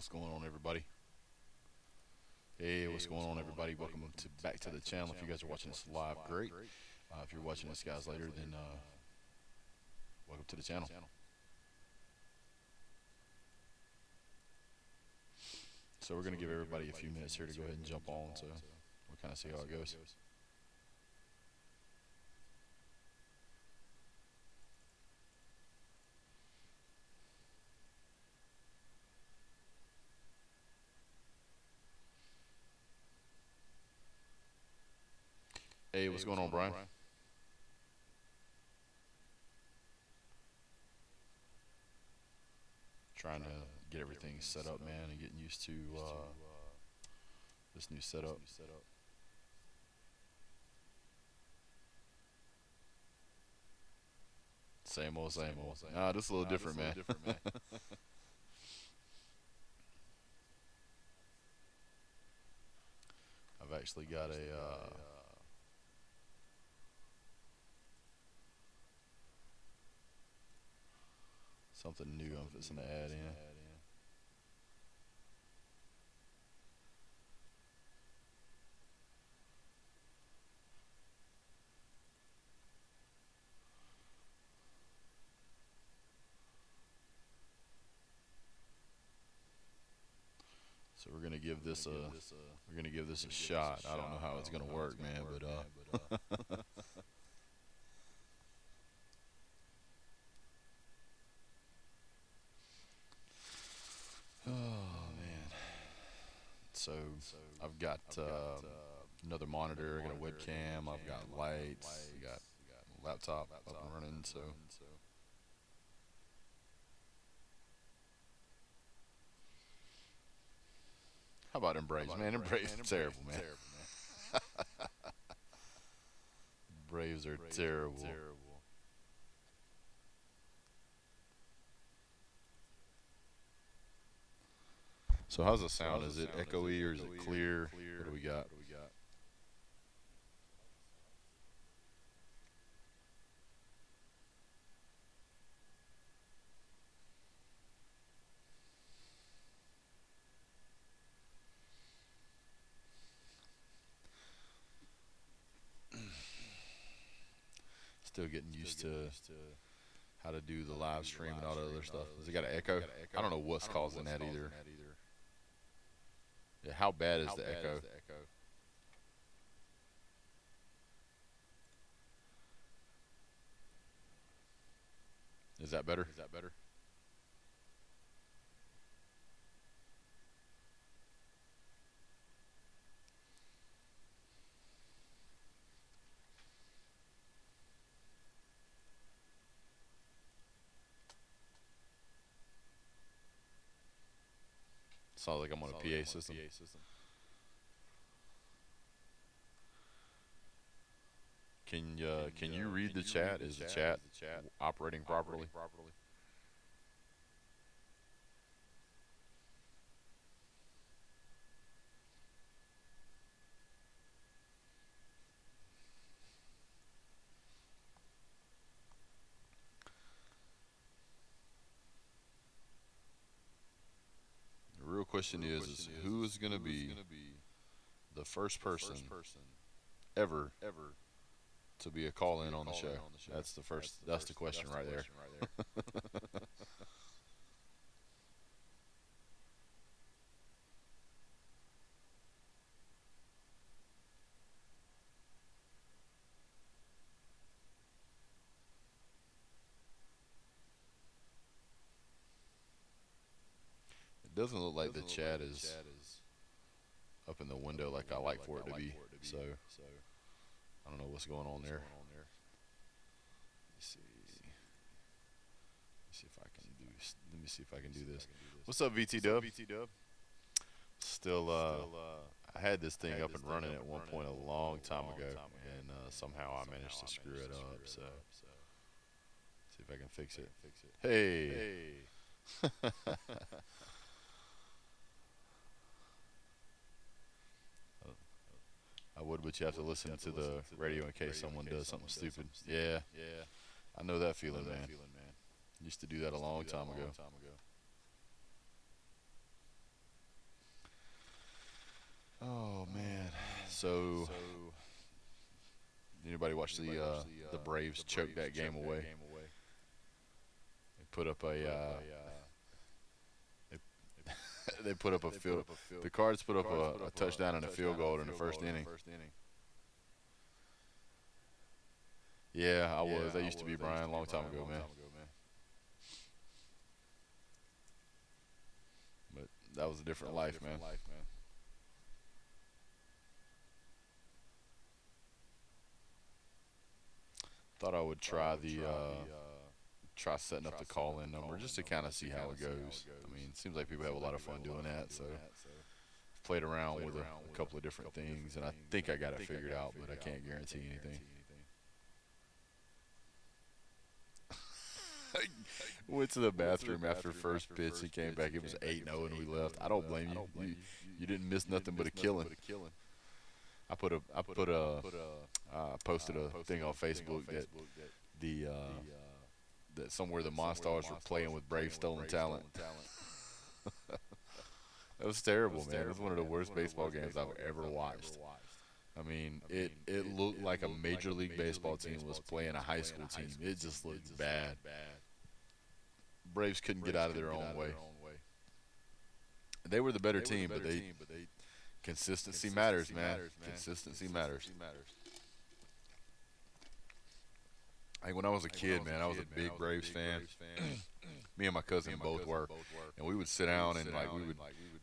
What's going on, everybody? Hey, what's going on, everybody? Welcome back to the channel. If you guys are watching this live, great. If you're watching this, guys, later, then welcome to the channel. So we're gonna give everybody a few minutes here to go ahead and jump on, so we'll kind of see how it goes. Hey, what's going on, Brian? Trying to get everything set up, man, and getting used to this new setup. Same old, same old. Nah, this is a little different, man. I've actually got a something new I'm fixing to add in. So we're gonna give this a shot. I don't know how it's gonna work, man, but oh man. So I've got another monitor, I got a webcam, I've got lights, I got a laptop up and running. So how about Embrace, man? Embrace is terrible, man. Braves are terrible. So how's the sound? Is it echoey or is it clear? What do we got? Still getting used to how to do the live stream and all the other stuff. Has it got an echo? I don't know what's causing that either. Yeah, how bad is the echo? Is that better? Sounds like I'm on a PA system. Can you read the chat? Is the chat operating properly? The real question is who is going to be the first person ever to be a call-in on the show? That's the first. That's the question right there. It doesn't look like the chat is up in the window like I like for it to be. So I don't know what's going on there. Let's see. See if I can do. Let me see if I can do this. What's up, VT Dub? Still, I had this thing up and running at one point a long time ago, and somehow I managed to screw it up. So, see if I can fix it. Hey. I would, but you have to listen to the radio in case someone does something stupid. Yeah, I know that feeling, man. Used to do that a long time ago. So, anybody watch the Braves choke that game away? They put up a they, they put up a field. The Cards put up a touchdown and a field goal in the first inning. Yeah, I was. That used to be Brian a long time ago, man. But that was a different life, man. Thought I would try try setting up the call-in number just to kind of see how it goes. I mean, it seems like people have a lot of fun doing that, so played around with a couple of different things, and I think I got it figured out, but I can't guarantee anything. Went to the bathroom after first pitch. He came back. It was 8-0, and we left. I don't blame you. You didn't miss nothing but a killing. I posted a thing on Facebook that that somewhere the Monstars were playing with Brave stolen talent. That was terrible, man. It was one of the worst baseball games I've ever watched. I mean, it looked like a Major League Baseball team was playing a high school team. It just looked bad. Braves couldn't get out of their own way. They were the better team, but consistency matters, man. Consistency matters. Like when I was a kid, man, I was a big Braves fan. Me and my cousin both were, and we would sit down and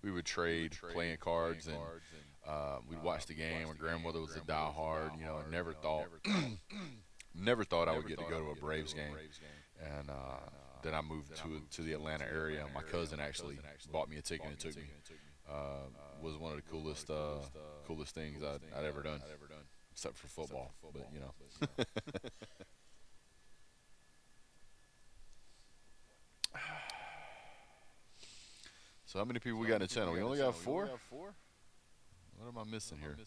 we would trade playing cards, and we'd watch the game. My grandmother was a diehard, you know, and never thought I would get to go to a Braves game. And then I moved to the Atlanta area. My cousin actually bought me a ticket and took me. Was one of the coolest things I'd ever done, except for football. But you know. So how many people we got in the channel? We only got 4? What am I missing here?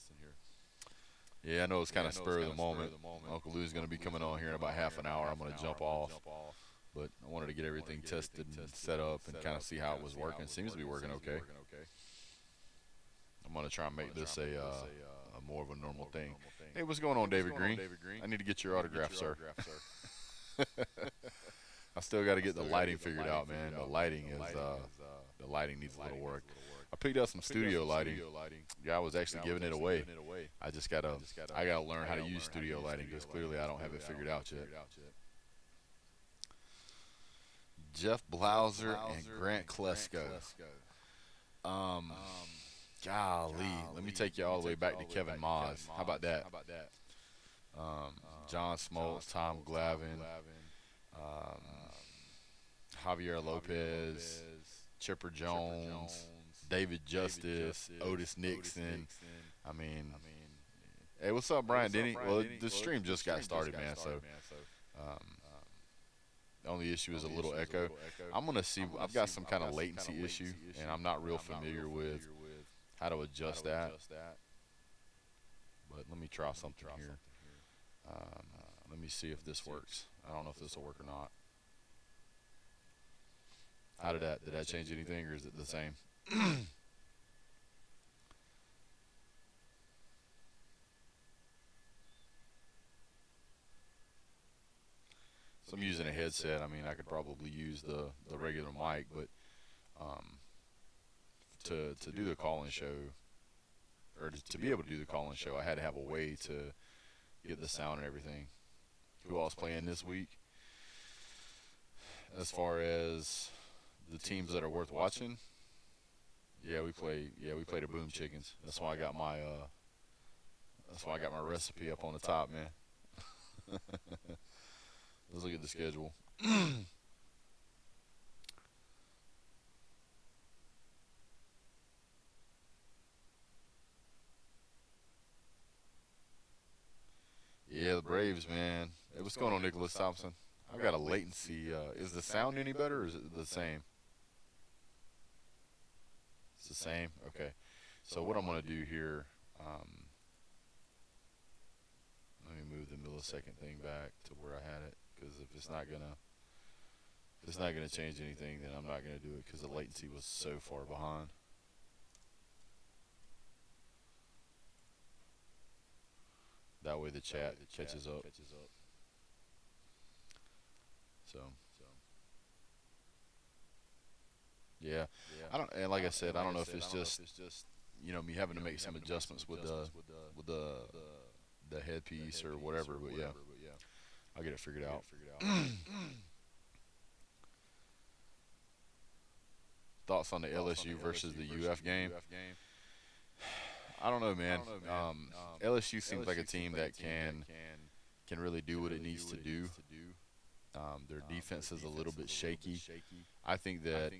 Yeah, I know it's kind of spur of the moment. Uncle Lou's going to be coming on here in about half an hour. I'm going to jump off. But I wanted to get everything tested and set up and kind of see how it was working. Seems to be working okay. I'm going to try and make this a more of a normal thing. Hey, what's going on, David Green? I need to get your autograph, sir. I still got to get the lighting figured out, man. The lighting needs a little work. I picked up some studio lighting. Yeah, I was actually giving it away. I gotta learn how to use studio lighting because clearly I don't have it figured out yet. Jeff Blauser and Grant Klesko. Golly, let me take you all the way back to Kevin Moss. How about that? John Smoltz, Tom Glavine, Javier Lopez, Chipper Jones, David Justice, Otis Nixon. I mean, hey, what's up, Brian Denny? Well, the stream just got started, man. So, the only issue is a little echo. I'm gonna see. I've got some kind of latency issue, and I'm not real familiar with how to adjust that. But let me try something here. Let me see if this works. I don't know if this will work or not. How did that change anything, or is it the same? So I'm using a headset. I mean, I could probably use the regular mic, but to do the call-in show, or to be able to do the call-in show, I had to have a way to get the sound and everything. Who else playing this week? As far as the teams that are worth watching, we play the Boom Chickens. That's why I got my recipe up on the top, man. Let's look at the schedule. Yeah, the Braves, man. Hey, what's going on, Nicholas Thompson? I've got a latency. Is the sound any better, or is it the same? It's the same? Okay. So what I'm going to do here, let me move the millisecond thing back to where I had it, because if it's not gonna change anything, then I'm not going to do it, because the latency was so far behind. way the chat catches up. So yeah, I don't. And like I said, I don't know if it's just me having to make some adjustments with the headpiece or whatever. But yeah, I'll get it figured out. Thoughts on the LSU versus the UF game? I don't know, man. LSU seems like a team that can really do what it needs to do. Their defense is a little bit shaky. I think that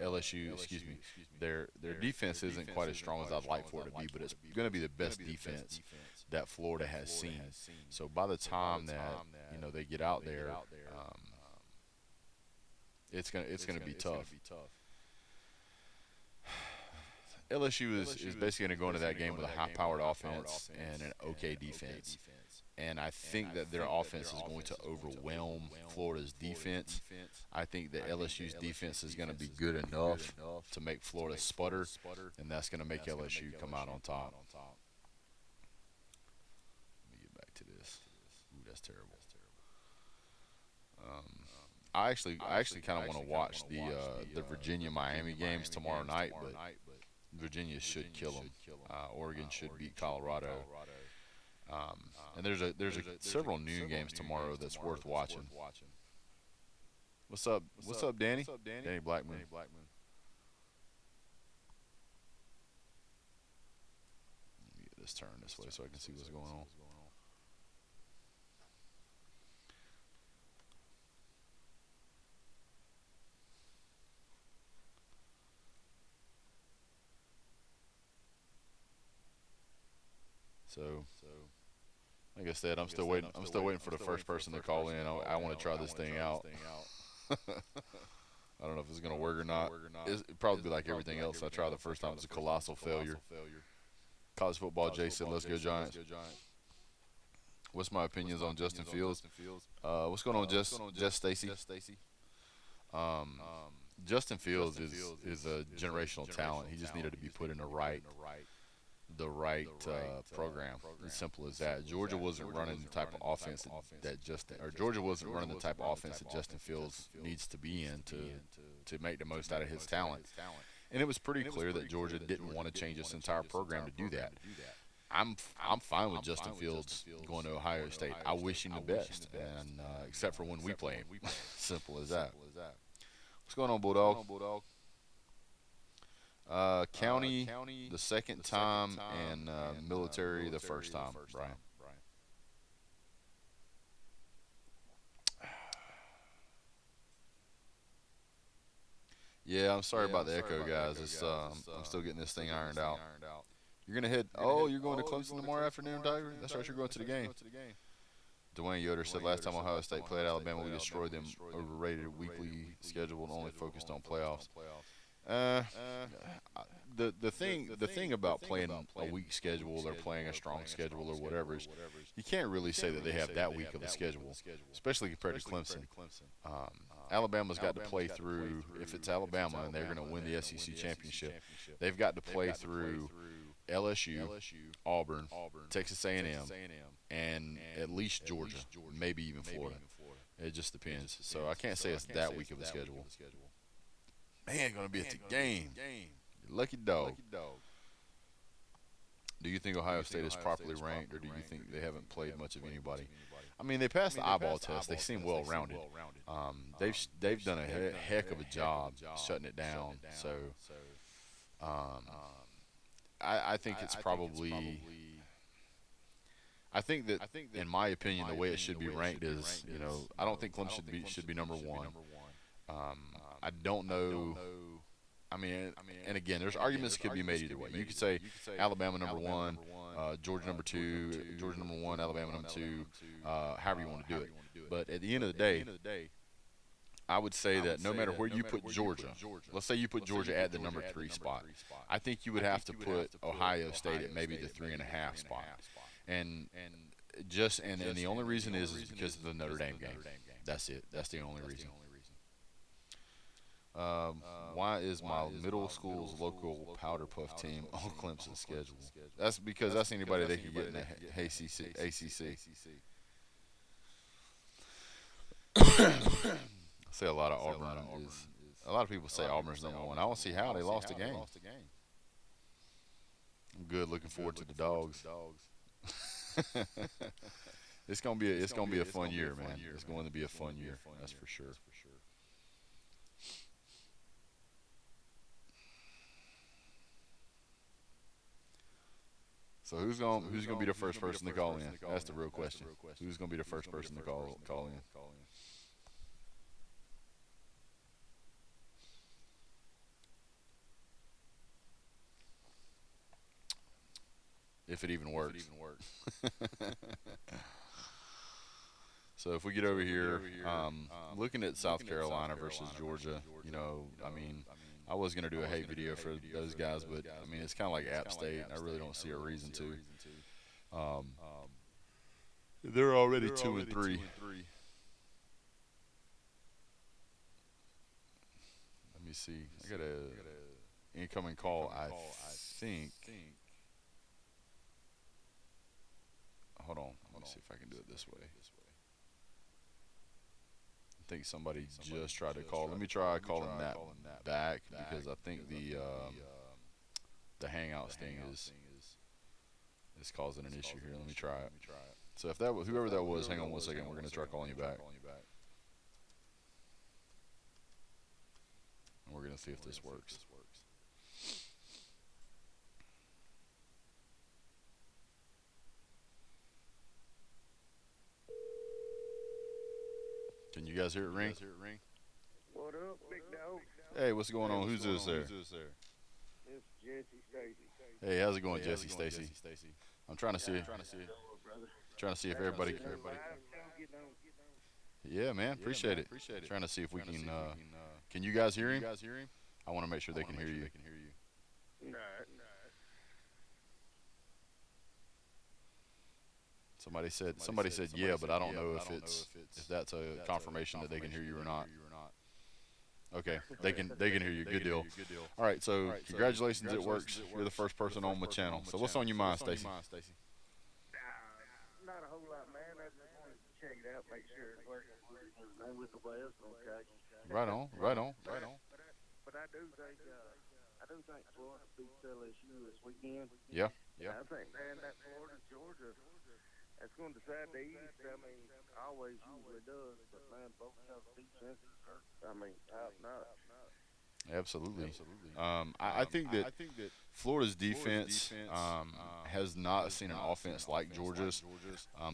LSU, excuse me, their defense isn't quite as strong as I'd like for it to be, but it's going to be the best defense that Florida has seen. So by the time that they get out there, it's gonna be tough. LSU is basically going to go into that game with a high-powered offense and an okay defense. And I think that their offense is going to overwhelm Florida's defense. I think that LSU's defense is going to be good enough to make Florida sputter, and that's going to make LSU come out on top. Let me get back to this. Ooh, that's terrible. I actually kind of want to watch the Virginia-Miami games tomorrow night, but Virginia should kill them. Oregon should beat Colorado. And there's several noon games tomorrow that's worth watching. What's up, Danny? Danny Blackman. Let me get this turned this way so I can see what's going on. So, like I said, I'm still waiting. I'm still waiting for the first person to call in. I want to try this thing out. I don't know if it's gonna work or not. It'd probably be like everything else I tried the first time. It's a colossal failure. College football. Jay said, "Let's go Giants." What's my opinions on Justin Fields? What's going on, Jess Stacy? Justin Fields is a generational talent. He just needed to be put in the right program. As simple as that. Georgia wasn't running the type of offense that Justin Fields needs to be in to make the most out of his talent. And it was pretty clear that Georgia didn't want to change its entire program to do that. I'm fine with Justin Fields going to Ohio State. I wish him the best, and except for when we play him. Simple as that. What's going on, Bulldog? County the second time, and military the first time, Brian. Yeah, I'm sorry about the echo, guys. It's I'm still getting this thing ironed out. You're gonna head. Oh, you're going to Clemson tomorrow afternoon, Tiger? That's right. You're going to the game. Dwayne Yoder said last time Ohio State played Alabama, we destroyed them. Overrated weekly schedule and only focused on playoffs. The thing about playing a weak schedule or playing a strong schedule or whatever is you can't really say that they have that weak of a schedule, especially compared to Clemson. Alabama's got to play through, if it's Alabama and they're going to win the SEC championship, they've got to play through LSU, Auburn, Texas A&M, and at least Georgia, maybe even Florida. It just depends. So I can't say it's that weak of a schedule. Man, going to be at the game. Lucky dog. Do you think Ohio State is properly ranked, or do you think they haven't played much of anybody? I mean, they passed the eyeball test. They seem well-rounded. They've done a heck of a job shutting it down. So I think it's probably – I think that, in my opinion, the way it should be ranked is, I don't think Clemson should be number one. I don't know. I mean, and again, there's arguments that could be made either way. You could say Alabama number one, Georgia number two, Georgia number one, Alabama number two, however you want to do it. But at the end of the day, I would say that no matter where you put Georgia, let's say you put Georgia at the number 3 spot, I think you would have to put Ohio State at maybe the 3.5 spot. And the only reason is because of the Notre Dame game. That's it. That's the only reason. Um, why is my middle school's local powder puff team on Clemson's schedule? That's because that's anybody they could get in the ACC. I say a lot of Auburn is. A lot of people say Auburn's number one. I don't see how they lost a game. I'm good. Looking forward to the Dogs. It's gonna be a fun year, man. It's going to be a fun year. That's for sure. So who's gonna be the first person to call in? That's the real question. Who's gonna be the first person to call in? If it even works. So if we get over here, looking at South Carolina versus Georgia, I mean, I was gonna do a hate video for those guys, but I mean, it's kind of like App State. I really don't see a reason to. Um, they're already 2-3. Let me see. I got a incoming call. I think. Hold on. Let me see if I can do it this way. I think somebody just tried to call. Let me try calling that back because I think the Hangouts thing is causing an issue here. Let me try it. So if that was whoever that was, hang on 1 second. We're gonna try calling you back, and we're gonna see if this works. Can you guys hear it ring? What up, big dog? Hey, what's going on? Who's this there? It's Jesse Stacy. Hey, how's it going, Jesse Stacy? I'm trying to see. Trying to see if everybody. Yeah, man, appreciate it. Trying to see if we can. Can you guys hear him? I want to make sure they can hear you. Nah. Somebody said yeah, but I don't know if that's a confirmation that they can hear you or not. Okay, they can hear you. Good deal. All right, so congratulations, it works. You're the first person on my channel. So what's on your mind, Stacy? Not a whole lot, man. I just wanted to check it out, make sure it's working with the way else okay. Right on. But I do think Florida beats LSU this weekend. Yeah. I think, man, that Florida Georgia, that's going to decide the East. I mean, always usually does, but man, both of those defenses are, top notch. Absolutely. I think that Florida's defense has not seen an offense like Georgia's.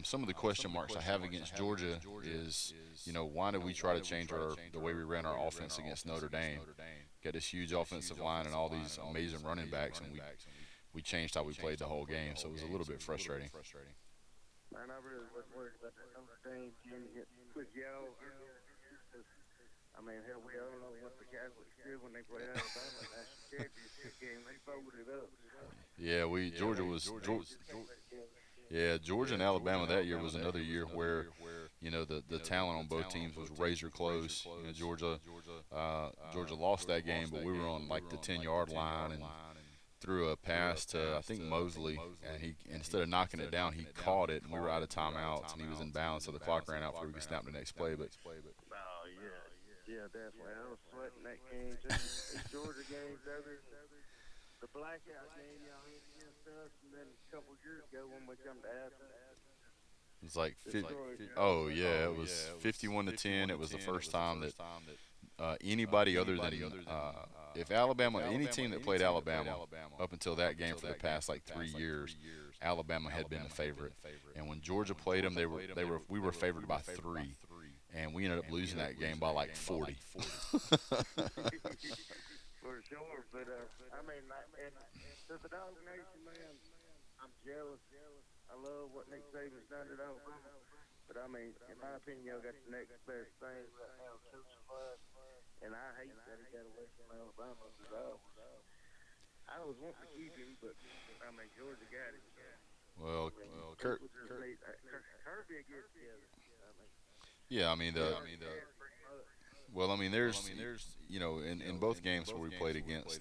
Some of the question marks I have against Georgia is, why did we try to change the way we ran our offense against Notre Dame? Got this huge offensive line and all these amazing running backs, and we changed how we played the whole game, so it was a little bit frustrating. Man, I really wasn't worried about that Notre Dame team with y'all earlier in the year. I mean, hell, we all know what the Catholics did when they played Alabama in the national championship game. They folded it up. Yeah, Georgia and Alabama that year was another year where, the talent on both teams was razor close. Georgia lost that game, but we were on like the 10-yard line and threw a pass to I think Mosley, and he instead of knocking it down, he caught it, and we were out of timeouts, and he was in bounds, so the clock ran out before we could snap the next play. But Oh, yeah, definitely. I was sweating that game. These Georgia games, the blackout game y'all hit against us, and then a couple years ago when we come to Athens. it was like, it was 51-10. It was the first time that anybody other than if Alabama, any team that played Alabama up until that game for the past like 3 years, Alabama had been the favorite. And when Georgia played them, we were favored by 3, and we ended up losing that game by like 40. For sure, but and to the Dawg Nation, man, I'm jealous. I love what Nick Saban's done at Alabama, but in my opinion, y'all got the next best thing right now, coaching wise. And I hate that he got away from Alabama because I was wanting to keep him, but Georgia got it. Well, Kirby will get together. yeah, Well, I mean, there's, in both games where we played against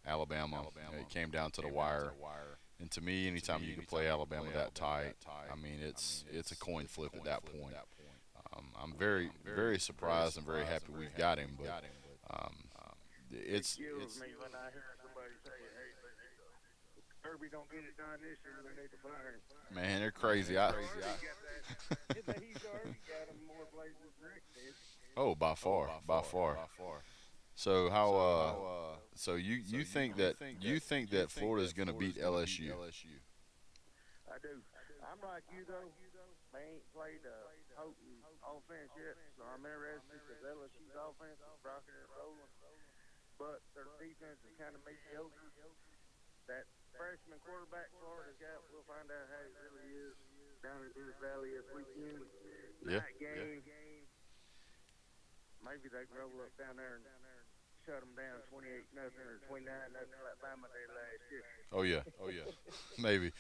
Alabama, it came down to the wire. And to me, anytime you can play Alabama that tight, I mean, it's a coin flip at that point. I'm very very surprised and very happy we've got him, but um, It it's kills it's me when I hear somebody say, "Hey, Kirby don't get it done this year. They need to fire him." man, they're crazy. Already got that. He's already got him more places than Rick did. Oh, by far, by far. So so you think that Florida is going to beat LSU? I do. I'm like you though. They ain't played Houghton offense yet, so I'm interested because LSU's offense is rocking and rolling, but their defense is kind of mediocre. That freshman quarterback Florida's got, we'll find out how he really is down in Deer Valley this weekend. Yeah. Night game. Maybe they can roll up down there and shut them down 28 nothing or 29 nothing like Bama did last year. Oh yeah, maybe.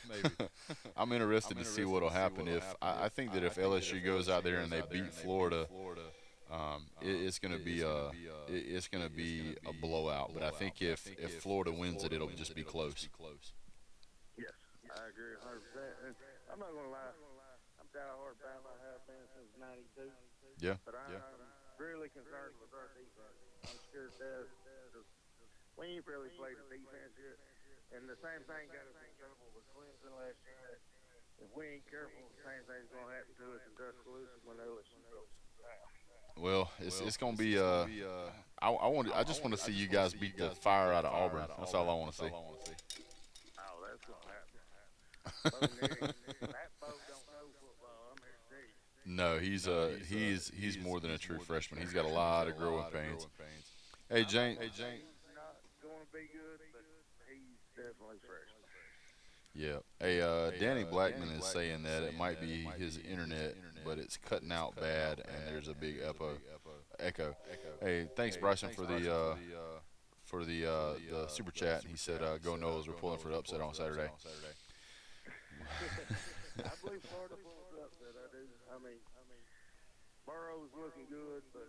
I'm interested to see what'll happen if I think that if LSU goes out there and they beat Florida, it's going to be a blowout. But I think if Florida wins it, it'll just be close. Yes, I agree 100%. And I'm not going to lie, I'm diehard Bama. I have been since '92. Yeah. But I'm really concerned with our defense. I'm scared to death. We ain't really played a defense yet. And the same thing got us in trouble with Clemson last year. If we ain't careful, the same thing's going to happen to us in Tuscaloosa when LSU goes down. Well, it's going to be. I just want to see you guys beat the fire out of Auburn. That's all I want to see. Oh, that's going to happen. That Bo don't know football. I'm here to tell you. No, he's more than a true freshman. He's got a lot of growing pains. Hey, Jane. Not going to be good, but he's definitely fresh. Yeah. Hey, Danny Blackman is saying that it might be his internet, but it's cutting out bad, and there's a big echo. Hey, thanks Bryson for the super chat. He said, "Go Noles, we're pulling for the upset on Saturday." I believe Florida pulls up that I do. I mean, Burrow's looking good, but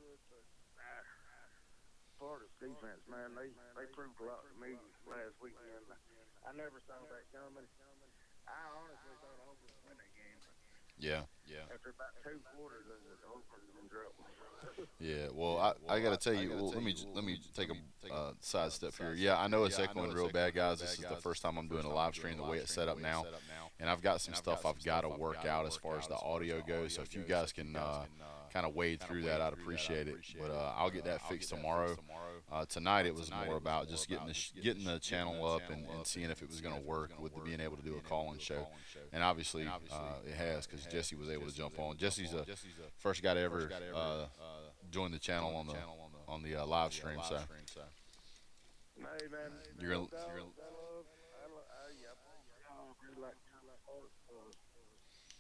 Florida's defense, man, they proved a lot to me last weekend. I never saw that coming. I honestly thought Auburn would win that game. Yeah. After about 2 quarters, I said Auburn's in trouble. Yeah, well, I got to tell you. Well, let me take a side step here. Yeah, I know it's echoing real bad, guys. This is the first time I'm doing a live stream the way it's set up now, and I've got some stuff I've got to work out as far as the audio goes. So if you guys can kind of wade through that, I'd appreciate it. But I'll get that fixed tomorrow. Tonight it was more about just getting the channel up and seeing if it was going to work with being able to do a call-in show. And obviously it has, because Jesse was able to jump on. Jesse's the first guy to ever join the channel on the live stream. So Hey, man, you're gonna.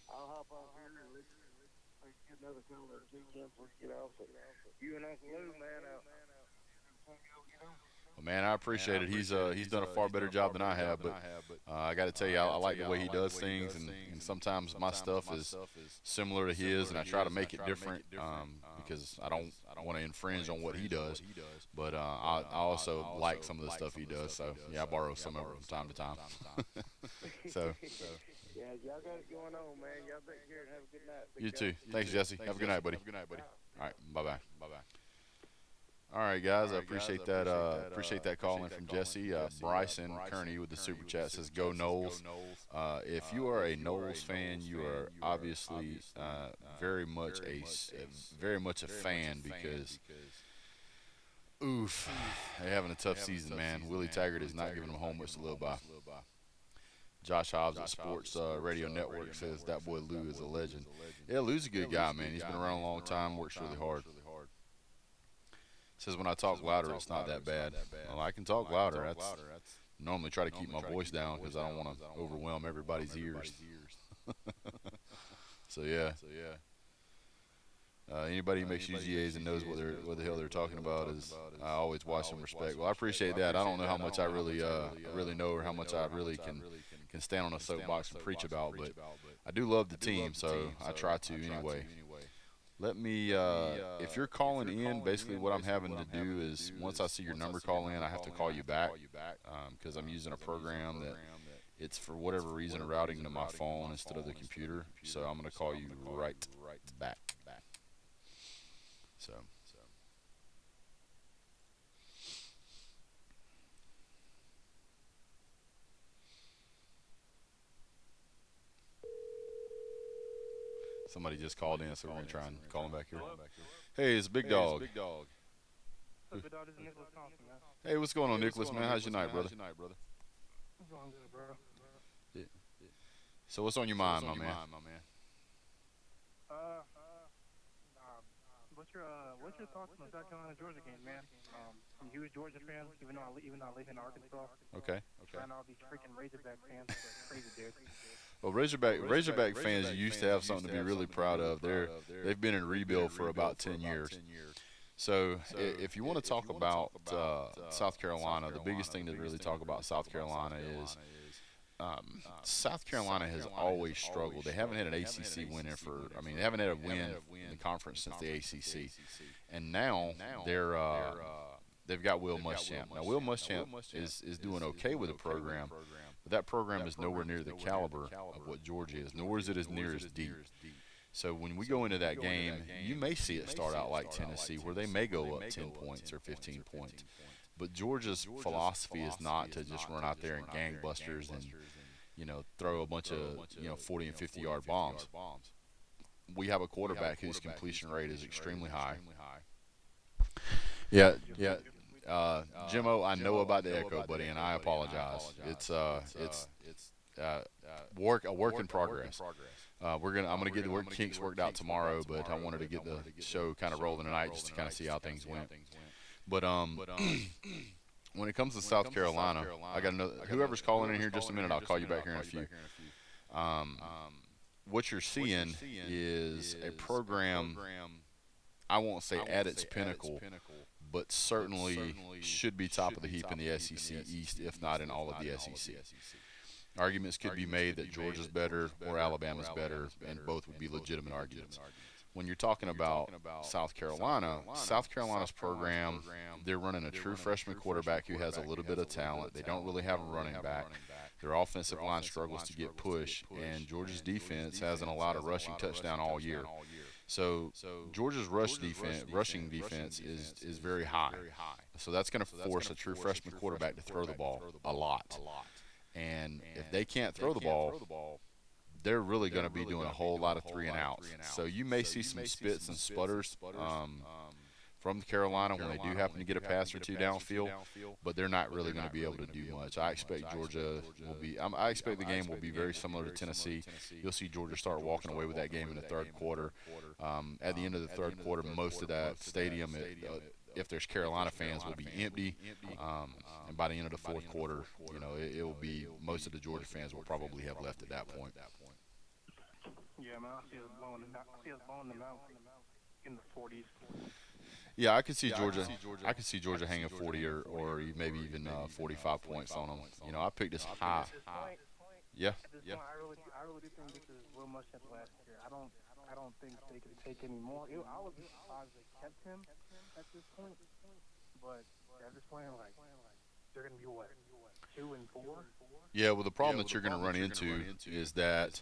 I'll hop on here and listen. Get another call or two before you get off. But you and Uncle Lou, man, Well, man, I appreciate it. He's done a far better job than I have, but I got to tell you, I like the way he does things, and sometimes my stuff is similar to his, and I try to make it different because I don't want to infringe on what he does, but I also like some of the stuff he does. So yeah, I borrow some of it from time to time. So. Yeah, y'all got it going on, man. Y'all take care and have a good night. You too. Thanks, Jesse. Have a good night, buddy. All right, bye-bye. All right, guys, I appreciate that. Appreciate that call in from Jesse. Bryson Kearney with the super chat says, "Go Noles." If you are a Noles fan, you are obviously very much a fan because, oof, they're having a tough season, man. Willie Taggart is not giving them home much to live by. Josh Hobbs at Sports Radio Network says that boy Lou is a legend. Yeah, Lou's a good guy, man. He's been around a long time, works really hard. Says when I talk louder, it's not that bad. Well, I can talk louder. That's normally try to keep my voice down because I don't want to overwhelm everybody's ears. So yeah. Anybody who makes UGAs and knows what the hell they're talking about is I always watch some respect. Well, I appreciate that. I don't know how much I really know or how much I really can stand on a soapbox and preach about, but I do love the team, so I try to anyway. Let me, if you're calling in, basically what I'm having to do is once I see your number call in, I have to call you back because I'm using a program that it's for whatever reason routing to my phone instead of the computer. So I'm going to call you right back. So. Somebody just called in, so we're going to try and call him back here. Hey, it's Big Dog. What's up, Big Dog? This is Nicholas Thompson, man. Hey, what's going on, Nicholas, man? How's your night, brother? What's going good, bro? Yeah. So what's on your mind, my man? Uh, what's your thoughts on the South Carolina Georgia game, man? I'm a huge Georgia fan, even though I live in Arkansas. Okay. Trying all these freaking Razorback fans, it's crazy, dude. Well, Razorback fans used to have something to be really proud of. They've been in rebuild for about 10 years. So if you want to talk about South Carolina, the biggest thing to really talk about South Carolina is South Carolina has always struggled. They haven't had an ACC winner they haven't had a win in the conference since the ACC. And now they've got Will Muschamp. Now, Will Muschamp is doing okay with the program, but that program is nowhere near the caliber of what Georgia is, nor is it as near as deep. So when we go into that game, you may see it start out like Tennessee, where they may go up 10 points or 15 points. But Georgia's philosophy is not to just run out there and gangbusters and, throw a bunch of, 40 and 50-yard bombs. We have a quarterback whose completion rate is extremely high. Yeah. Jimmo, I know about the echo, buddy, and I apologize. It's a work in progress. I'm gonna get the work kinks worked out tomorrow, but I wanted to get the show kind of rolling tonight just to kind of see how things went. But when it comes to South Carolina, I got another. Whoever's calling in here, just a minute. I'll call you back here in a few. What you're seeing is a program. I won't say at its pinnacle, but certainly should be top of the heap in the SEC East, if not in all of the SEC. Arguments could be made that Georgia's better or Alabama's better, and both would be legitimate arguments. When you're talking about South Carolina's program, they're running a true freshman quarterback who has a little bit of talent. They don't really have a running back. Their offensive line struggles to get push, and Georgia's defense hasn't allowed a rushing touchdown all year. So Georgia's rushing defense is very high. So that's going to force a true freshman quarterback to throw the ball a lot. And if they can't throw the ball, they're really going to be doing a whole lot of 3 and outs. So you may see some spits and sputters from Carolina when they do happen to get a pass or two downfield, but they're not really going to be able to do much. I expect I expect the game will be very similar to Tennessee. You'll see Georgia start walking away with that game in the third quarter. At the end of the third quarter, most of that stadium, if there's Carolina fans, will be empty. And by the end of the fourth quarter, it will be most of the Georgia fans will probably have left at that point. Yeah, man, I see us blowing them out in the 40s. Yeah, I could see Georgia. I could see Georgia hanging 40 or maybe even 45 points on them. I picked this high. Yeah. At this point, I really do think this is Will Muschamp's last year. I don't think they can take any more. I would be surprised if they kept him at this point. But at this point, they're going to be what, 2 and 4? Yeah. Well, the problem that you're going to run into is that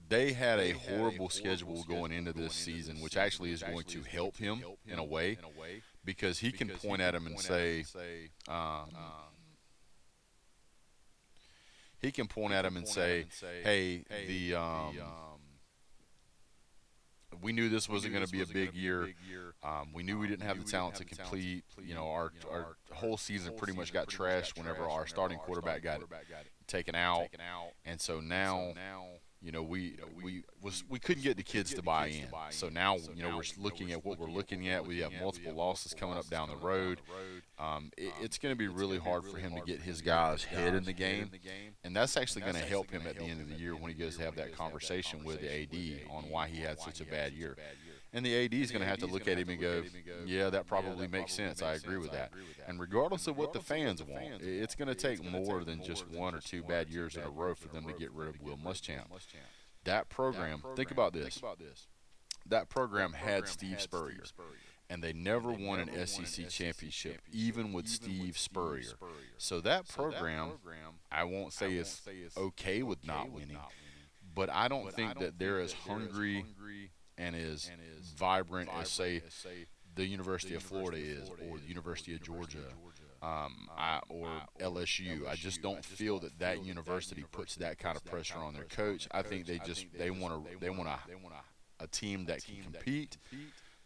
they had a horrible schedule going into this season, which actually is going to help him in a way, because he can point at him and say, hey, we knew this wasn't going to be a big year. We knew we didn't have the talent to complete. Our whole season pretty much got trashed whenever our starting quarterback got taken out. And so now, we couldn't get the kids to buy in. So now, we're looking at what we're looking at. We have multiple losses coming up down the road. It's going to be really hard for him to get his guys' head in the game. And that's actually going to help him at the end of the year when he goes to have that conversation with the AD on why he had such a bad year. And the AD is going to have to look at him and go, yeah, that probably makes sense. I agree with that. And regardless of what the fans want, it's going to take more than just 1 or 2 bad years in a row for them to get rid of Will Muschamp. That program, think about this. that program had Steve Spurrier, and they never won an SEC championship, even with Steve Spurrier. So that program, I won't say is okay with not winning, but I don't think that they're as hungry and as vibrant as, say, the University of Florida is, or the University of Georgia, or LSU. I just don't feel that that university puts that kind of pressure on their coach. I think they want a team that can compete,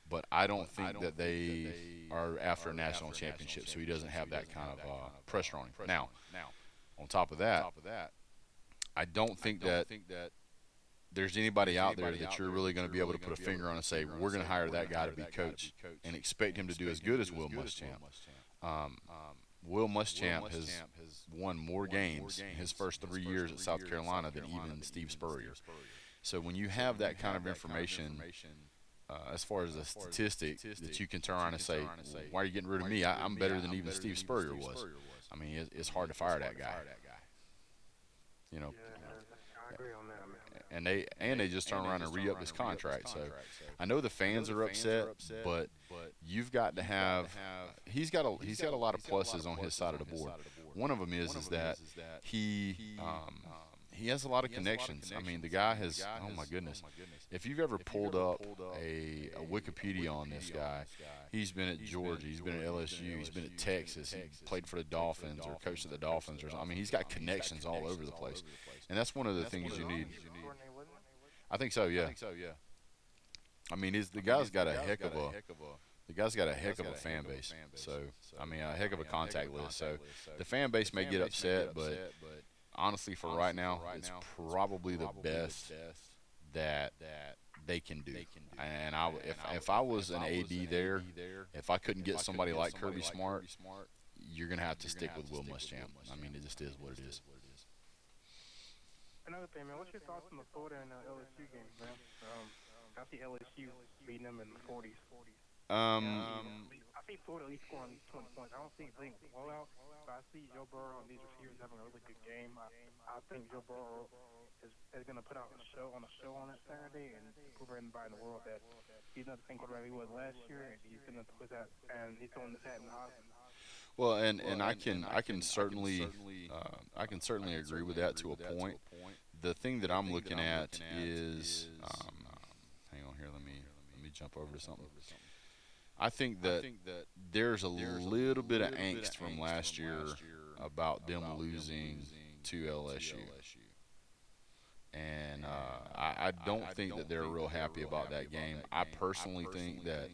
but I don't think that they are after a national championship, so he doesn't have that kind of pressure on him. Now, on top of that, I don't think that there's anybody out there that you're really going to be able to put a finger on and say, we're going to hire that guy to be coach and expect him to do as good as Will Muschamp. Will Muschamp has won more games in his first 3 years at South Carolina than even Steve Spurrier. So when you have that kind of information, as far as a statistic that you can turn around and say, why are you getting rid of me? I'm better than even Steve Spurrier was. I mean, it's hard to fire that guy. You know, I agree on that, man. and they just turn around and re-up his contract. So I know the fans are upset, but you've got to have. He's got a lot of pluses on his side of the board. One of them is that he has a lot of connections. I mean, the guy has. Oh my goodness! If you've ever pulled up a Wikipedia on this guy, he's been at Georgia, he's been at LSU, he's been at Texas, he played for the Dolphins or coached at the Dolphins, or I mean, he's got connections all over the place, and that's one of the things you need. I think so, yeah. I mean, the guy's got a heck of a fan base. So I mean, a heck of a contact list. So the fan base may get upset, but honestly, for right now, it's probably the best that they can do. And if I was an AD there, if I couldn't get somebody like Kirby Smart, you're gonna have to stick with Will Muschamp. I mean, it just is what it is. Another thing, man. What's your thoughts on the Florida and LSU games, man? I see LSU beating them in the 40s. I see Florida at least scoring 20 points. I don't see it being a blowout, but I see Joe Burrow and these receivers having a really good game. I think Joe Burrow is going to put out a show on that Saturday and prove everybody in the world that he's not the same quarterback he was last year, and he's going to put that, and he's throwing his hat in the Heisman. Well, and I can certainly agree with that to a point. The thing that I'm looking at is, hang on here, let me jump over to something. I think that there's a little bit of angst from last year about them losing to LSU, and I don't think that they're real happy about that game. I personally think that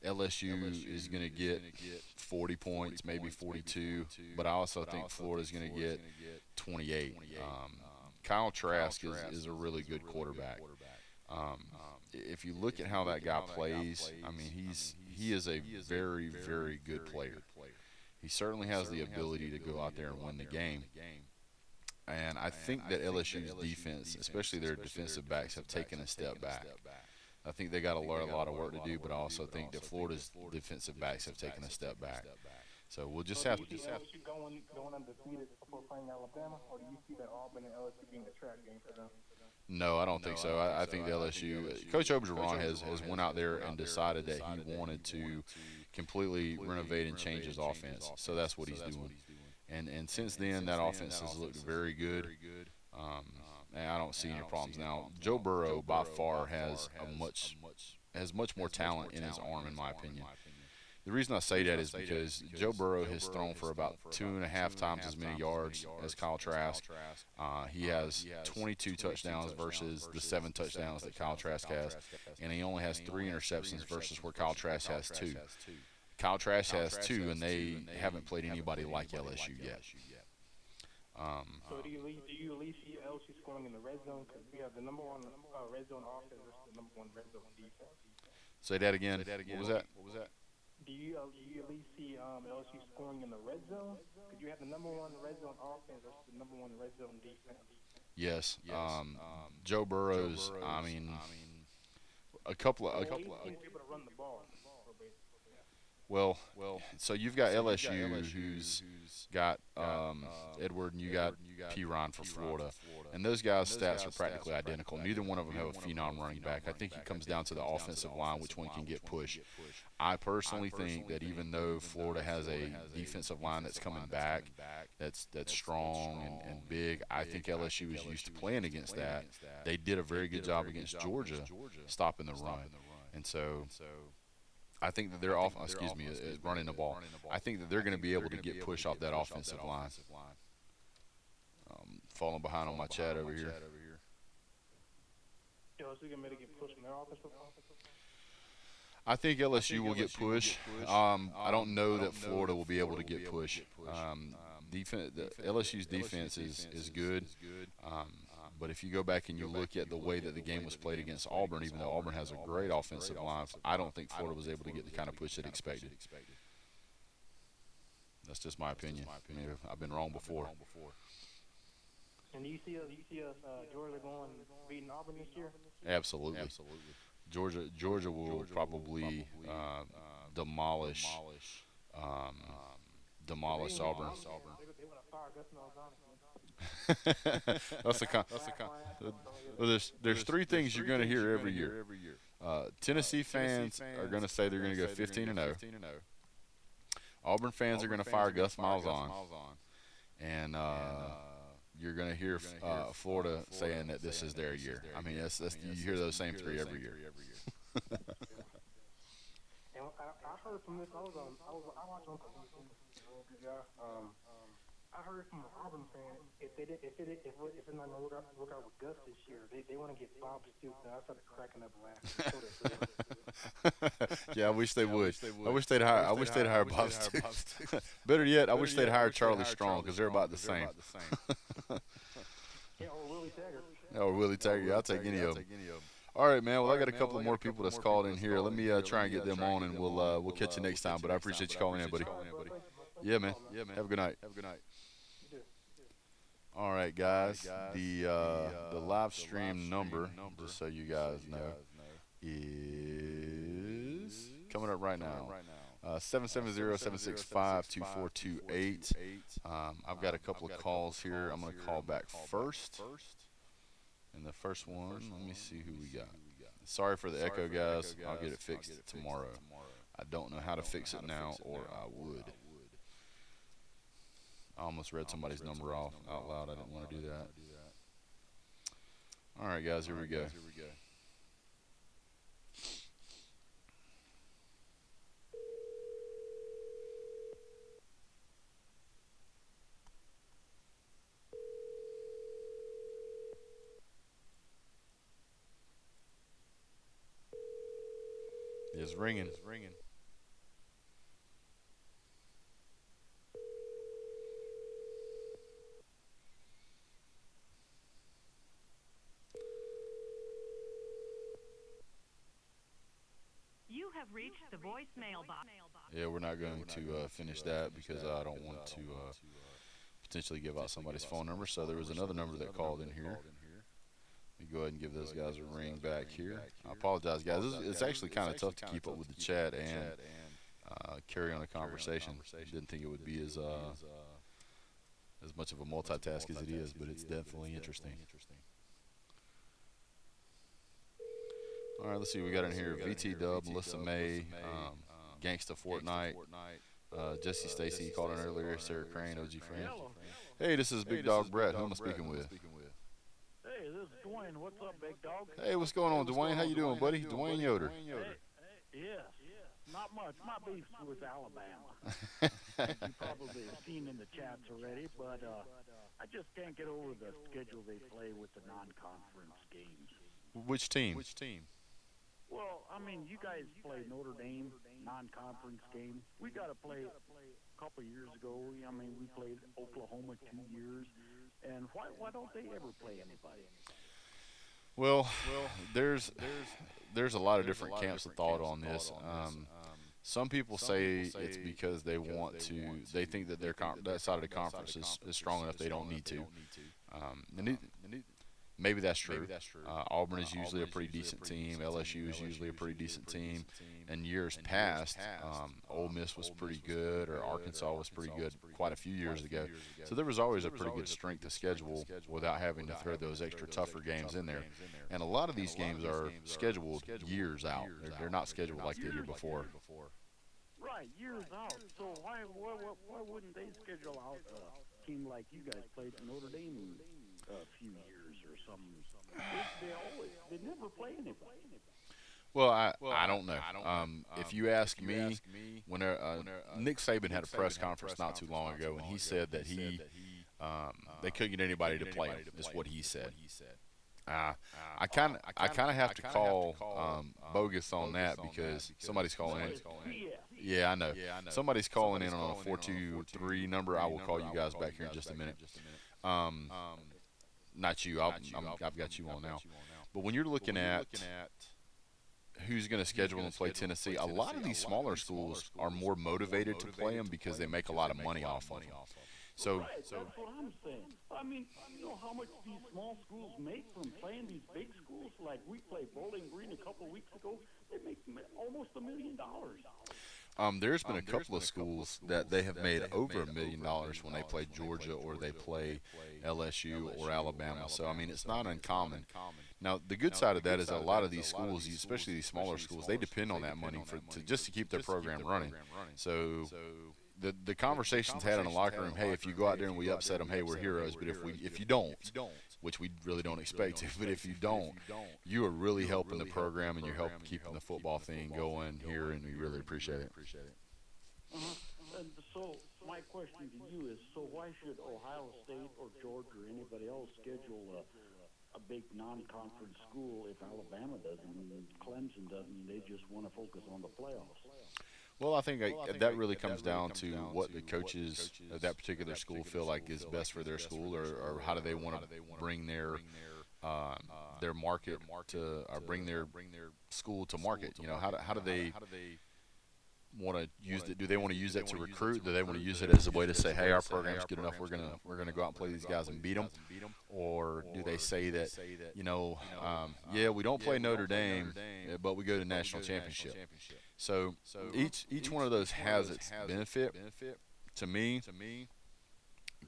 LSU is going to get 40 points, maybe 42, but I also think Florida's going to get 28. Kyle Trask is a really good quarterback. If you look at how that guy plays, I mean, he is a very, very good player. He certainly has the ability to go out there and win the game. And I think that LSU's defense, especially their defensive backs, have taken a step back. I think they got a lot of work to do, but I also think that Florida's defensive backs have taken a step back. So we'll just have to. Do you see LSU going undefeated before playing Alabama, or do you see that Auburn and LSU being a trap game for them? No, I don't think so. I think the LSU Coach Obergeron has went out there and decided that he wanted to completely renovate and change his offense. So that's what he's doing. And since then, that offense has looked very good. And I don't see any problems now. Joe Burrow by far has much more talent in his arm, in my opinion. The reason I say that is because Joe Burrow has thrown for about 2.5 times as many yards as Kyle Trask. He has 22 touchdowns versus the 7 touchdowns that Kyle Trask has, and he only has 3 interceptions versus where Kyle Trask has 2. Kyle Trask has 2, and they haven't played anybody like LSU yet. So do you at least see LSU scoring in the red zone? Because we have the number one red zone offense versus the number one red zone defense. Say that again. What was that? Do you at least see LSU scoring in the red zone? Because you have the number one red zone offense versus the number one red zone defense. Yes. Joe Burrow's. I mean, a couple of. Able to run the ball. So you've got LSU, who's got Edward, and you got Piron for Florida, and those guys' stats are practically identical. Neither one of them have a phenom running back. I think it comes down to the offensive line, which one can get push. I personally think that even though Florida has a defensive line that's coming back, that's strong and big, I think LSU is used to playing against that. They did a very good job against Georgia, stopping the run, and so I think that they're off. Excuse me, running the ball. I think that they're going to be able to get push off that offensive line. Falling behind on my chat over here. Yo, so we can maybe get pushed from their offensive line? I think LSU will get push. I don't know that Florida will be able to get push. LSU's defense is good. But if you go back and you look at the way that the game was played against Auburn, even though Auburn has a great offensive line, I don't think Florida was able to get the kind of push that expected. That's just my opinion. I mean, I've been wrong before. And do you see us Georgia going beating Auburn this year? Absolutely. Georgia will probably demolish Auburn. They want to fire Gus Malzahn. There's three things you're going to hear every year. Tennessee fans are going to say they're going to go 15-0. Auburn fans are going to fire Gus Malzahn, and you're going to hear Florida saying that this is their year. I mean, you hear those same three every year. And I heard from this. I watched Uncle Houston. Good guy. I heard from an Auburn fan if it's not gonna work out with Gus this year, they want to get Bob Stoops. And I started cracking up laughing. Yeah, I wish they would. I wish they'd hire Bob Stoops. Better yet, I wish they'd hire Charlie Strong because they're about the same. Yeah, or Willie Taggart. Or Willie Taggart. I'll take any of them. All right, man. Well, I got a couple of more people that's called in here. Let me try and get them on, and we'll catch you next time. But I appreciate you calling in, buddy. Yeah, man. Have a good night. All right, guys. The live stream number, just so you guys know, is coming up right now. 770-765-2428. I've got a couple of calls here. I'm going to call back first. And the first one, let me see who we got. Sorry for the echo, guys. I'll get it fixed tomorrow. I don't know how to fix it now, or I would. I almost read somebody's number off out loud. I didn't want to do that. All right, guys, here we go. It's ringing. You have reached the voicemail box. Yeah, we're not going to finish that because I don't want to potentially give out somebody's phone number. So there was another number that called in here. Let me go ahead and give those guys a ring back here. I apologize, guys. It's actually kind of tough to keep up with the chat and carry on a conversation. Didn't think it would be as much of a multitask as it is, but it's definitely interesting. All right, let's see. We got in here VT Dub, Melissa May, Gangsta Fortnite, Jesse Stacy called in earlier, Sarah Crane, OG Friend. Hey, this is Big Dog Brett. Who am I speaking with? Hey, this is Dwayne. What's up, Big Dog? Hey, what's going on, Dwayne? How you doing, buddy? Dwayne Yoder. Yes. Not much. My beef's with Alabama. As you probably have seen in the chats already, but I just can't get over the schedule they play with the non-conference games. Which team? Well, I mean, you guys play Notre Dame non-conference game. We got to play a couple years ago. I mean, we played Oklahoma 2 years. And why don't they ever play anybody? Well, there's a lot of different camps of thought on this. Some people say it's because they think that that side of the conference is strong enough they don't need to. Maybe that's true. Auburn is usually a pretty decent team. LSU is usually a pretty decent team. In years past, Ole Miss was pretty good, or Arkansas was pretty good quite a few years ago. So there was always a pretty good strength of schedule without having to throw those extra tougher games in there. And a lot of these games are scheduled years out. They're not scheduled like the year before. Right, years out. So why wouldn't they schedule out a team like you guys played Notre Dame a few years or something? They never play anybody. Well, I don't know. If you ask me, when Nick Saban had a press conference not too long ago, and he said that they couldn't get anybody to play him, is what he said. I kind of have to call bogus on that because somebody's calling in. Yeah, I know. Somebody's calling in on a 423 number. I will call you guys back here in just a minute. Not you. I've got you on now. But when you're looking at who's going to schedule and play Tennessee, a lot of these smaller schools are more motivated to play them because they make a lot of money off of them. So that's what I'm saying. I mean, you know how much these small schools make from playing these big schools? Like we played Bowling Green a couple of weeks ago. They make almost $1 million. There's been a couple of schools that they have made over $1 million when they play Georgia or they play LSU or Alabama. So, I mean, it's not uncommon. Now, the good side of that is a lot of these schools, especially these smaller schools, they depend on that money just to keep their program running. So the conversations had in the locker room, hey, if you go out there and we upset them, hey, we're heroes. But if you don't, which we really don't expect to, but if you don't, you are really helping the program and you're helping keeping the football thing going here, and we really appreciate it. And so my question to you is, so why should Ohio State or Georgia or anybody else schedule a big non-conference school if Alabama doesn't and Clemson doesn't, and they just want to focus on the playoffs? Well, I think that really comes down to what the coaches of that particular school feel like is best for their school, or how do they want to bring their market to, or bring their school to market. You know, how do they want to use it? Do they want to use that to recruit? Do they want to use it as a way to say, hey, our program's good enough, we're gonna go out and play these guys and beat them? Or do they say that, yeah, we don't play Notre Dame, but we go to the national championship? So each one of those has its benefit. To me,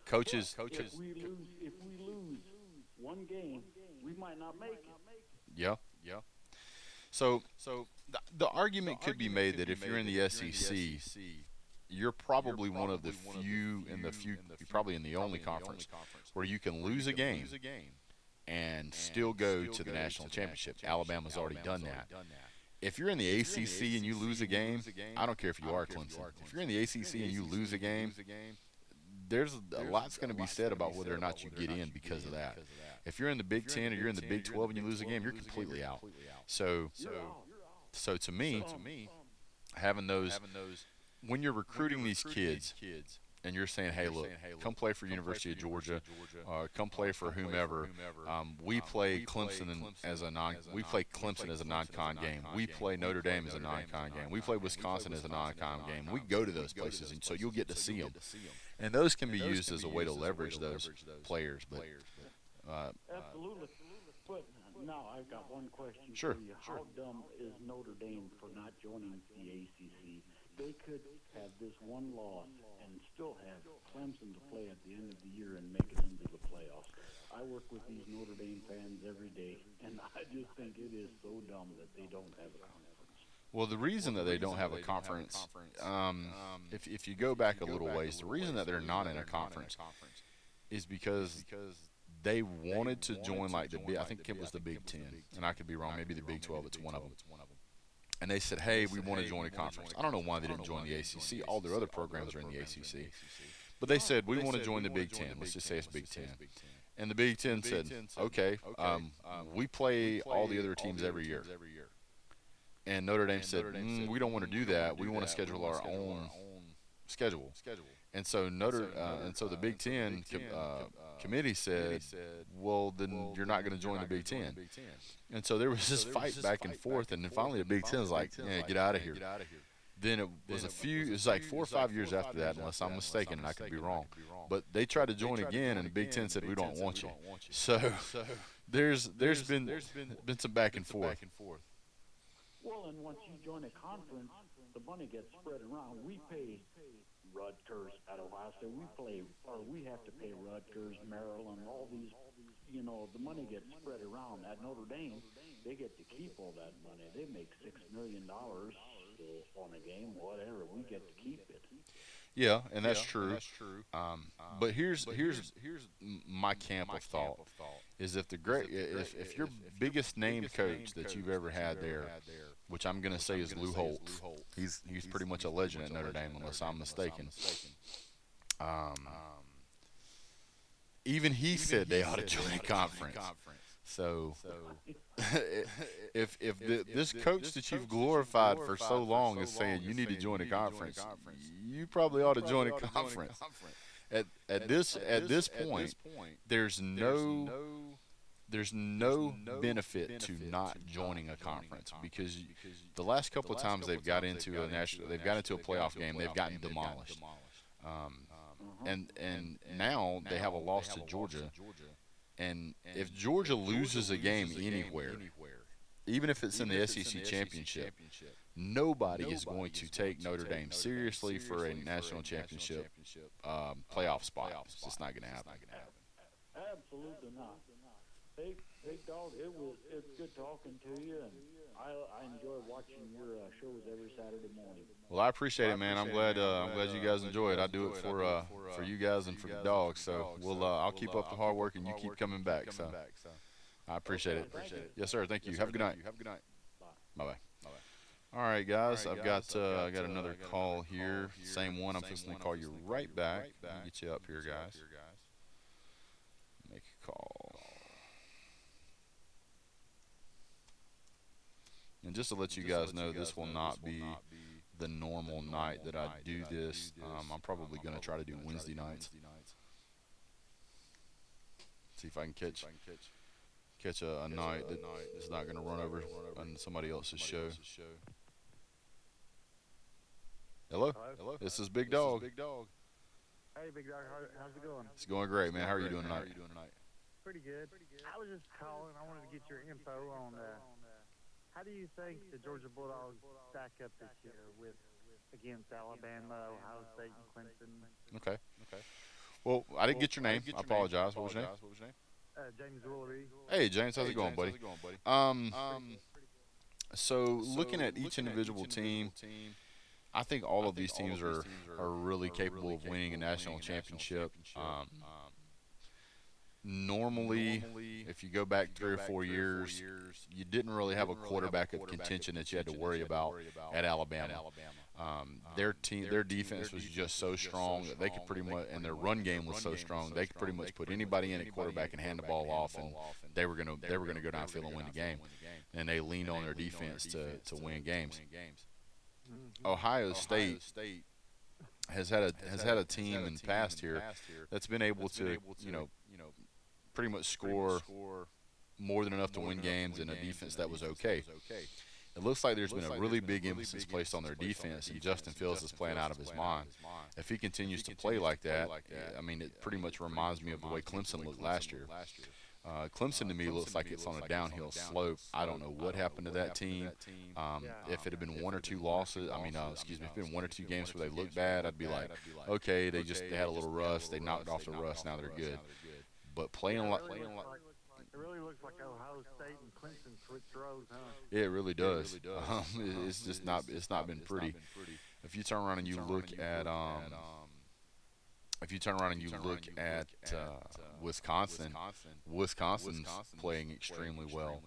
coaches. If we lose one game, we might not make it. Yeah. So the argument could be made that if you're in the SEC, you're probably one of the few, probably in the only conference where you can lose a game and still go to the national championship. Alabama's already done that. If you're in the ACC and you lose a game, I don't care if you are Clemson. If you're in the ACC and you lose a game, there's a lot's going to be said about whether or not you get in because of that. If you're in the Big 10 or you're in the Big 12 and you lose a game, you're completely out. So to me, having those, when you're recruiting these kids and you're saying, hey, look, come play for University of Georgia, come play for whomever. We play Clemson as a non-con game. We play Notre Dame as a non-con game. We play Wisconsin as a non-con game. We go to those places, and so you'll get to see them. And those can be used as a way to leverage those players. But absolutely. But now I've got one question for you. How dumb is Notre Dame for not joining the ACC? They could have this one loss and still have Clemson to play at the end of the year and make it into the playoffs. I work with these Notre Dame fans every day, and I just think it is so dumb that they don't have a conference. Well, the reason that they don't have a conference, if you go back a little ways, the reason that they're not in a conference is because they wanted to join I think it was the Big 10, and I could be wrong, maybe the Big 12, it's one of them. And they said, hey, we want to join a conference. I don't know why they didn't join the ACC. All their other programs are in the ACC. But they said, we want to join the Big 10. Let's just say it's Big 10. And the Big 10 said, okay, we play all the other teams every year. And Notre Dame said, we don't want to do that. We want to schedule our own schedule. And so the Big 10 committee said, well, then you're not going to join the Big 10. And so there was this fight back and forth, and then finally the Big 10 was like, yeah, get out of here. then it was a few. It was like 4 or 5 years after that, unless I'm mistaken, and I could be wrong. But they tried to join again, and the Big Ten said we don't want you. So there's been some back and forth. Well, and once you join a conference, the money gets spread around. We pay Rutgers at Ohio State. We have to pay Rutgers, Maryland, all these. The money gets spread around. At Notre Dame, they get to keep all that money. They make $6 million on a game, whatever. We get to keep it. Yeah, and that's true. But here's my camp of thought is if your biggest named coach that you've ever had there, which I'm gonna say is Lou Holtz, he's pretty much a legend at Notre Dame unless I'm mistaken. Even he said they ought to join a conference. So if this coach that you've glorified for so long is saying you need to join a conference, you probably ought to join a conference. At this point, there's no benefit to not joining a conference because the last couple of times they've got into a playoff game, they've gotten demolished. And now they have a loss to Georgia. And if Georgia loses a game anywhere, even if it's in the SEC championship, nobody is going to take Notre Dame seriously for a national championship playoff spot. It's just not going to happen. Absolutely not. Big Dog, it's good talking to you, and I enjoy watching your shows every Saturday morning. Well, I appreciate it, man. I'm glad you guys enjoy it. I do it for you guys and for the dogs. So I'll keep up the hard work, and you keep coming back. So I appreciate it. Yes, sir. Thank you. Have a good night. Bye bye. All right, guys. I've got another call here. Same one. I'm just gonna call you right back. Get you up here, guys. Make a call. And just to let you guys know, this will not be the normal night that I do this. I'm probably going to try to do Wednesday nights. See if I can catch a night that is not going to run over on somebody else's show. Hello? This is Big Dog. Hey, Big Dog, how's it going? It's going great, man. How are you doing tonight? Pretty good. I was just calling. I wanted to get your info on how do you think the Georgia Bulldogs stack up this year against Alabama, Ohio State, and Clemson? Okay. Well, I didn't get your name. I apologize. What was your name? James Woolery. Hey, James. How's it going, buddy? So looking at each individual team, I think all of these teams are really capable of winning a national championship. Normally, if you go back 3 or 4 years, you didn't really have a quarterback of contention that you had to worry about at Alabama. Their defense was just so strong that they could pretty much, and their run game was so strong they could pretty much put anybody in at quarterback and hand the ball off, and they were gonna go downfield and win the game. And they leaned on their defense to win games. Ohio State has had a team in the past here that's been able to pretty much score more than enough to win games in a defense that was okay. It looks like there's been a really big emphasis placed on their defense, and Justin Fields is playing out of his mind. If he continues to play like that, I mean, it pretty much reminds me of the way Clemson looked last year. Clemson to me looks like it's on a downhill slope. I don't know what happened to that team. If it had been 1 or 2 losses, if it had been 1 or 2 games where they looked bad, I'd be like, okay, they had a little rust. They knocked off the rust. Now they're good. But playing like it really looks like Ohio State and Clemson switched roles, huh? Yeah, it really does. It's just not. It's not been pretty. If you turn around and you look at Wisconsin, Wisconsin's playing extremely well.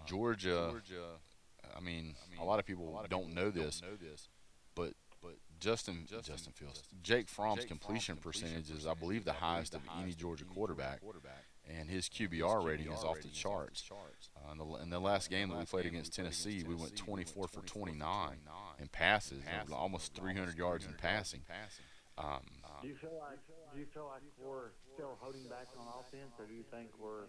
Georgia, I mean, a lot of people don't know this, but Justin Fields, Jake Fromm's completion percentage is, I believe, the highest of any Georgia quarterback, and his QBR rating is off the charts. In the last game that we played against Tennessee, we went 24 for 29 in passes, almost 300 yards in passing. Do you feel like we're still holding back on offense, or do you think we're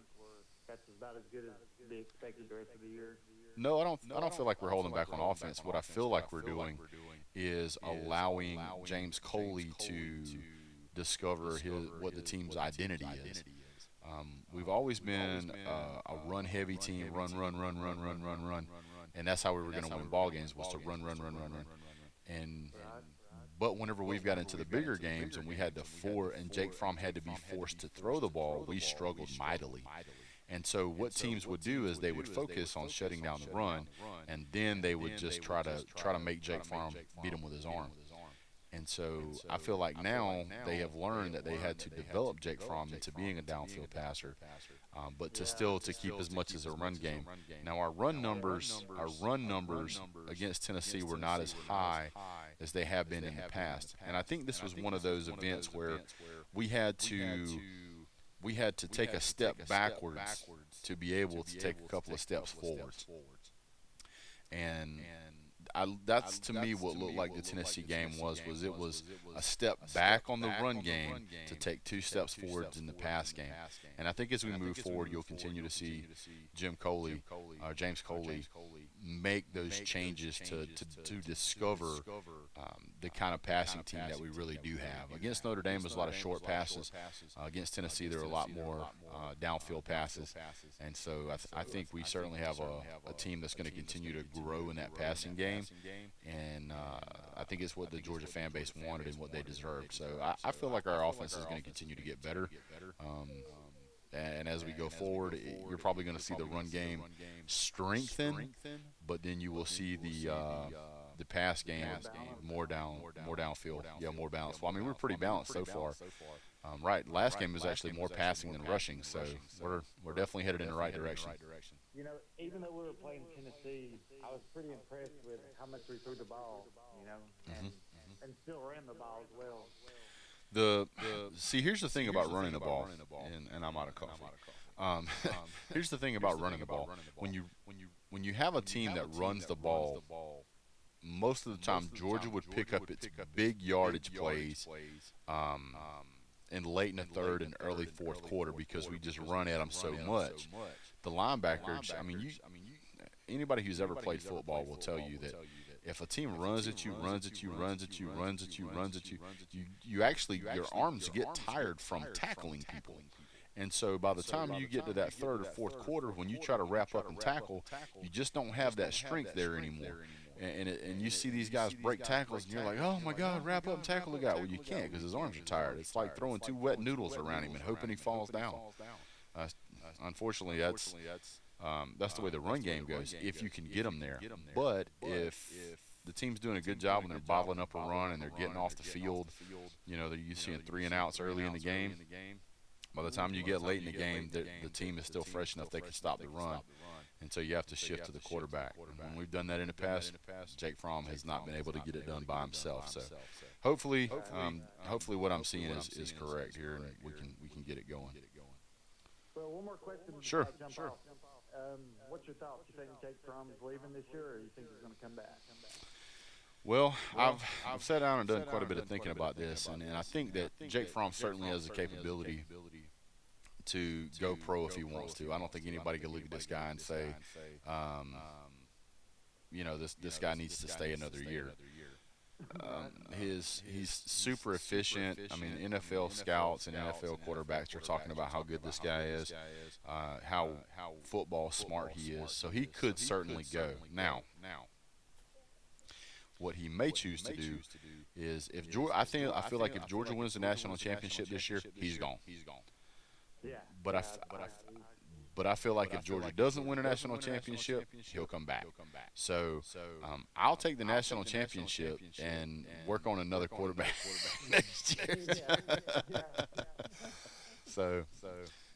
That's about as good as be expected the rest of the year. No, I don't feel like we're holding back on offense. What I feel like we're doing is allowing James Coley to discover his what the team's identity is. We've always been a run-heavy team, run, run, run, run, run, run, run, and that's how we were going to win ball games was to run, run, run, run, run. And but whenever we've got into the bigger games and we had to and Jake Fromm had to be forced to throw the ball, we struggled mightily. And so what teams would do is they would focus on shutting down the run, and then they would just try to make Jake Fromm beat him with his arm. And so I feel like now they have learned that they had to develop Jake Fromm into being a downfield passer, but to keep as much as a run game. Now our run numbers against Tennessee were not as high as they have been in the past, and I think this was one of those events where we had to take a step backwards to be able to take a couple of steps forwards. And that's to me what looked like the Tennessee game was it was a step back on the run game to take two steps forwards in the pass game. And I think as we move forward, you'll continue to see James Coley make those changes to discover the kind of passing team that we really do have. Against Notre Dame, there's a lot of short passes. Against Tennessee, there are a lot more downfield passes. And so I think we certainly have a team that's going to continue to grow in that passing game. And I think it's what the Georgia fan base wanted and what they deserved. So I feel like our offense is going to continue to get better. And as we go forward, you're probably going to see the run game strengthen, but then you will see the pass game more downfield, more balanced. Well, I mean, we're pretty balanced so far. Right, last game was actually more passing than rushing, so we're definitely headed in the right direction. You know, even though we were playing Tennessee, I was pretty impressed with how much we threw the ball, and still ran the ball as well. See, here's the thing about running the ball, and I'm out of coffee. Here's the thing about running the ball. When you have a team that runs the ball, most of the time Georgia would pick up its big yardage plays in late in the third and early fourth quarter because we just run at them so much. The linebackers, I mean, anybody who's ever played football will tell you that if a team runs at you, you actually, your arms get tired from tackling people. And so by the time you get to that third or fourth quarter, when you try to wrap up and tackle, you just don't have that strength there anymore. And you see these guys break tackles, and you're like, oh, my God, wrap up and tackle the guy. Well, you can't because his arms are tired. It's like throwing two wet noodles around him and hoping he falls down. Unfortunately, that's the way the run game goes if you can get them there. But if the team's doing a good job and they're bottling up a run and they're getting off the field, they're seeing 3 and outs early in the game. By the time you get late in the game, the team is still fresh enough they can stop the run. And so you have to shift to the quarterback. And when we've done that in the past, Jake Fromm has not been able to get it done by himself. So hopefully what I'm seeing is correct here, and we can get it going. Well, one more question. Sure. What's your thoughts? You think Jake Fromm is leaving this year, or you think he's going to come back? Well, I've sat down and done quite a bit of thinking about this, and I think that Jake Fromm certainly has the capability to go pro if he wants to. I don't think anybody can look at this guy and say, this guy needs to stay another year. He's super efficient. I mean, NFL scouts and NFL quarterbacks are talking about how good this guy is, how football smart he is. So he could certainly go. Now, what he may choose to do is I feel like if Georgia wins the national championship this year, he's gone. Yeah. But I feel like if Georgia doesn't win a national championship, he'll come back. So I'll take the national championship and work on another quarterback next year. So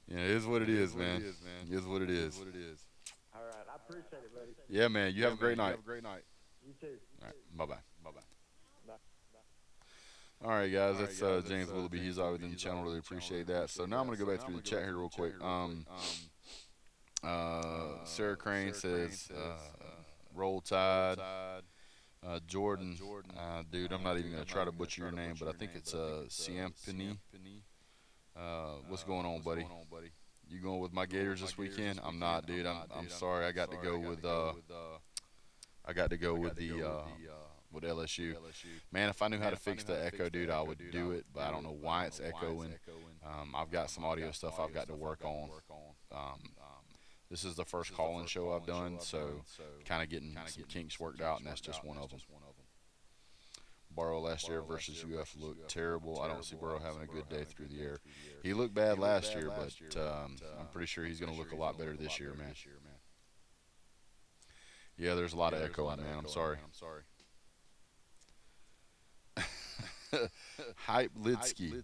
it is what it is, man. It is what it is. All right. I appreciate it, buddy. Yeah, man. You have a great night. You too. All right. Bye-bye. All right, guys, that's James Willoughby. He's always in the channel. Really appreciate that. So now I'm going to go back through the chat here real quick. Sarah Crane says, Roll Tide. Jordan, dude, I'm not even going to try to butcher your name, but I think it's Ciampini. What's going on, buddy? You going with my Gators this weekend? I'm not, dude. I'm sorry. I got to go with I got to go with the with LSU. Man, if I knew how to fix the echo, dude, I would do it. But I don't know why it's echoing. I've got some audio stuff I've got to work on. This is the first call-in show I've done, so kind of getting some kinks worked out, and that's just one of them. Burrow last year versus UF looked terrible. I don't see Burrow having a good day through the air. He looked bad last year, but I'm pretty sure he's going to look a lot better this year, man. Yeah, there's a lot of echo, man. I'm sorry. Hype Lidsky.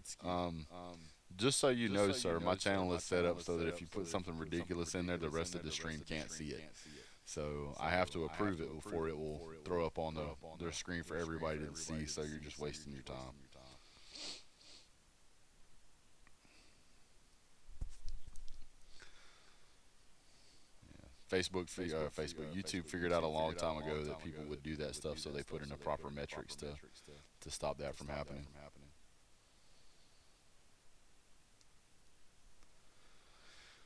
Just so you know, sir, my channel is set up so that if you put something ridiculous in there, the rest of the stream can't see it. So I have to approve it before it will throw up on the screen for everybody to see, so you're just wasting your time. YouTube figured out a long time ago that people would do that stuff, so they put in the proper metrics to stop that from happening.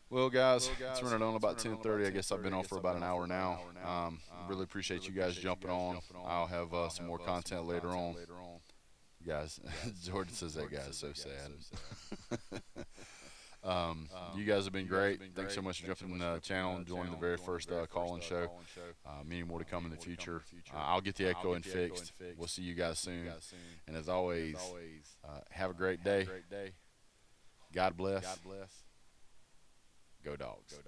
Well, guys, it's running on about 10:30. I guess I've been on for about an hour now. Really appreciate you guys jumping on. I'll have some more content later on. Guys, Jordan says that guy is so sad. You guys have been great. Thanks so much for jumping in the channel and joining the very first call-in show. Many more to come in the future. I'll get the echoing fixed. We'll see you guys soon. And as always, have a great day. God bless. Go Dogs.